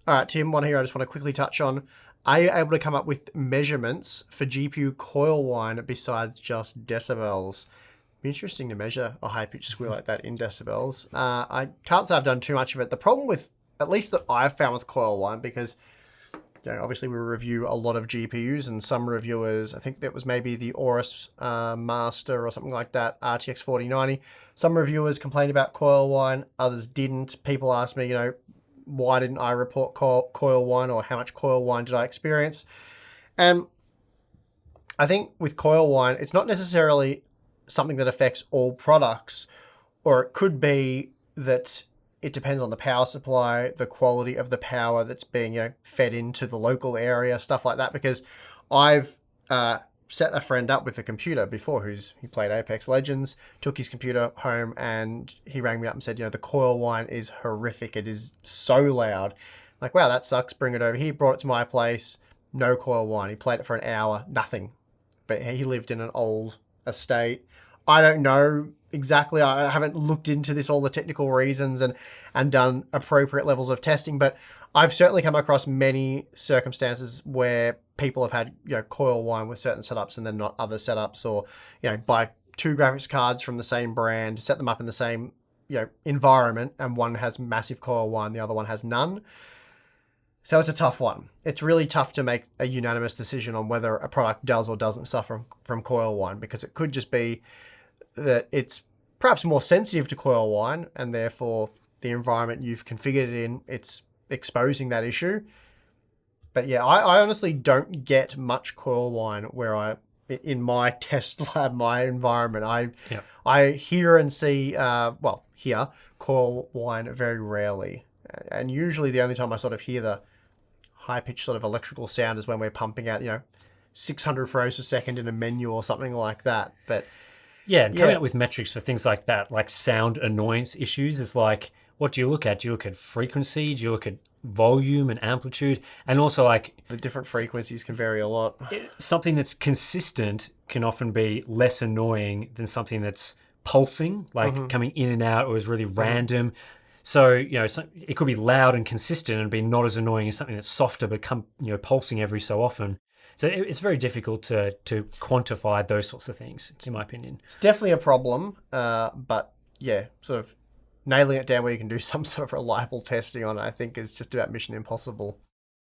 All right, Tim, one here I just want to quickly touch on. Are you able to come up with measurements for GPU coil whine besides just decibels? Be interesting to measure a high pitched squeal like that in decibels. I can't say I've done too much of it. The problem with, at least that I've found with coil whine, because obviously we review a lot of GPUs, and some reviewers, I think that was maybe the Aorus Master or something like that, RTX 4090. Some reviewers complained about coil whine, others didn't. People ask me, why didn't I report coil whine, or how much coil whine did I experience? And I think with coil whine, it's not necessarily something that affects all products, or it could be that it depends on the power supply, the quality of the power that's being fed into the local area, stuff like that. Because I've set a friend up with a computer before he played Apex Legends, took his computer home, and he rang me up and said, the coil whine is horrific. It is so loud. Like, wow, that sucks. Bring it over here. Brought it to my place. No coil whine. He played it for an hour. Nothing. But he lived in an old estate. I don't know exactly. I haven't looked into this, all the technical reasons, and done appropriate levels of testing, but I've certainly come across many circumstances where people have had coil whine with certain setups and then not other setups, or buy two graphics cards from the same brand, set them up in the same environment, and one has massive coil whine, the other one has none. So it's a tough one. It's really tough to make a unanimous decision on whether a product does or doesn't suffer from coil whine, because it could just be that it's perhaps more sensitive to coil whine, and therefore the environment you've configured it in, it's exposing that issue. But yeah, I honestly don't get much coil whine in my test lab, my environment. I hear and see, hear coil whine very rarely. And usually the only time I sort of hear the high-pitched sort of electrical sound is when we're pumping out, 600 frames per second in a menu or something like that. But yeah, and coming up with metrics for things like that, like sound annoyance issues, is like, what do you look at? Do you look at frequency? Do you look at volume and amplitude? And also, like, the different frequencies can vary a lot. Something that's consistent can often be less annoying than something that's pulsing, like coming in and out, or is really random. So, it could be loud and consistent and be not as annoying as something that's softer but pulsing every so often. So it's very difficult to quantify those sorts of things, in my opinion. It's definitely a problem, but yeah, sort of nailing it down where you can do some sort of reliable testing on it, I think, is just about mission impossible.